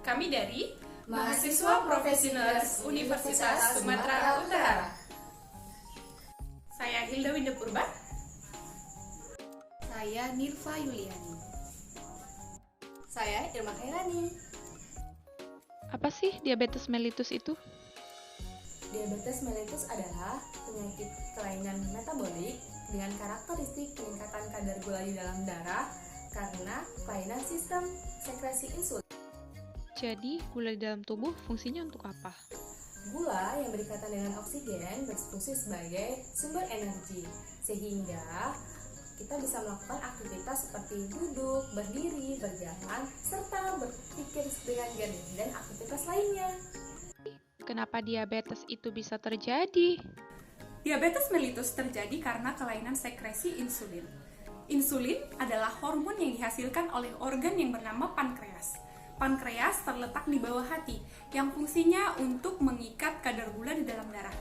Kami dari Mahasiswa Profesional Universitas Sumatera Utara. Saya Hilda Winda Purba. Saya Nirva Yuliani. Saya Irma Khairani. Apa sih diabetes mellitus itu? Diabetes mellitus adalah penyakit kelainan metabolik dengan karakteristik peningkatan kadar gula di dalam darah karena kelainan sistem sekresi insulin. Jadi, gula di dalam tubuh fungsinya untuk apa? Gula yang berikatan dengan oksigen berfungsi sebagai sumber energi, sehingga kita bisa melakukan aktivitas seperti duduk, berdiri, berjalan, serta berpikir dengan jernih dan aktivitas lainnya. Kenapa diabetes itu bisa terjadi? Diabetes mellitus terjadi karena kelainan sekresi insulin. Insulin adalah hormon yang dihasilkan oleh organ yang bernama pankreas. Pankreas terletak di bawah hati, yang fungsinya untuk mengikat kadar gula di dalam darah.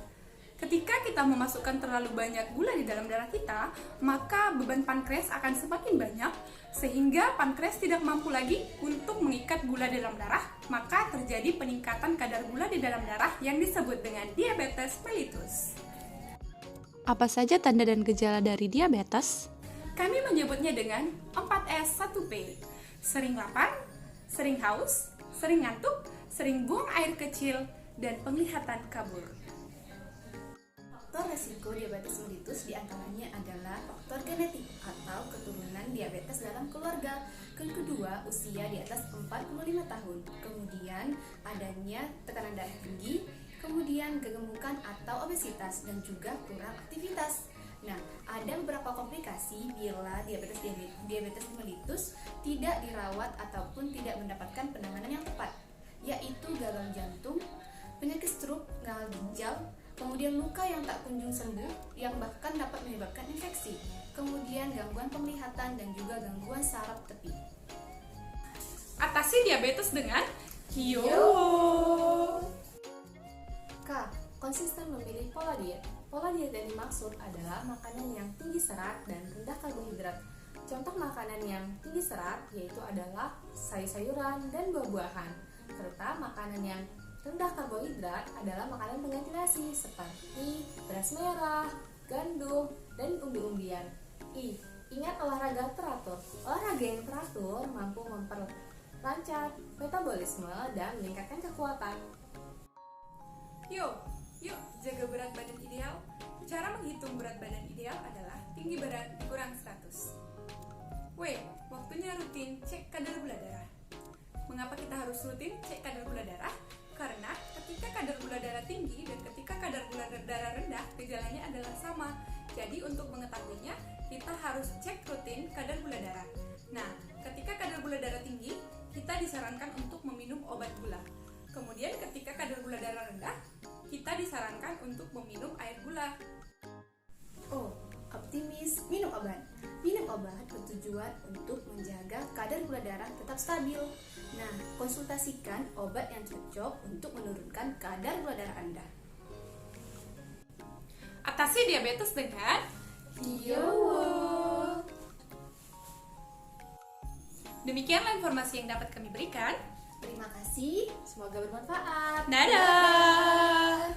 Ketika kita memasukkan terlalu banyak gula di dalam darah kita, maka beban pankreas akan semakin banyak, sehingga pankreas tidak mampu lagi untuk mengikat gula di dalam darah, maka terjadi peningkatan kadar gula di dalam darah yang disebut dengan diabetes mellitus. Apa saja tanda dan gejala dari diabetes? Kami menyebutnya dengan 4S 1P, sering lapar, sering haus, sering ngantuk, sering buang air kecil, dan penglihatan kabur. Faktor resiko diabetes mellitus diantaranya adalah faktor genetik atau keturunan diabetes dalam keluarga. Kedua, usia di atas 45 tahun. Kemudian adanya tekanan darah tinggi, kemudian kegemukan atau obesitas, dan juga kurang aktivitas. Nah, ada beberapa komplikasi bila diabetes mellitus tidak dirawat ataupun tidak mendapatkan penanganan yang tepat, yaitu gagal jantung, penyakit stroke, gagal ginjal, kemudian luka yang tak kunjung sembuh yang bahkan dapat menyebabkan infeksi, kemudian gangguan penglihatan dan juga gangguan saraf tepi. Atasi diabetes dengan Yo! K. Konsisten memilih pola diet. Pola diet yang dimaksud adalah makanan yang tinggi serat dan rendah karbohidrat. Contoh makanan yang tinggi serat yaitu adalah sayur-sayuran dan buah-buahan, serta makanan yang rendah karbohidrat adalah makanan pengganti nasi seperti beras merah, gandum, dan umbi-umbian. I. Ingat olahraga teratur. Olahraga yang teratur mampu memperlancar metabolisme dan meningkatkan kekuatan. Yuk jaga berat badan ideal. Cara menghitung berat badan ideal adalah tinggi badan dikurang 100. W. Waktunya rutin cek kadar gula darah. Mengapa kita harus rutin cek kadar gula darah? Karena ketika kadar gula darah tinggi dan ketika kadar gula darah rendah, gejalanya adalah sama. Jadi untuk mengetahuinya, kita harus cek rutin kadar gula darah. Nah, ketika kadar gula darah tinggi, kita disarankan untuk meminum obat gula. Kemudian ketika kadar gula darah rendah, kita disarankan untuk meminum air gula. O. Optimis, minum obat. Minum obat bertujuan untuk menjaga kadar gula darah tetap stabil. Nah, konsultasikan obat yang cocok untuk menurunkan kadar gula darah Anda. Atasi diabetes dengan Yo! Demikianlah informasi yang dapat kami berikan. Terima kasih, semoga bermanfaat. Dadah!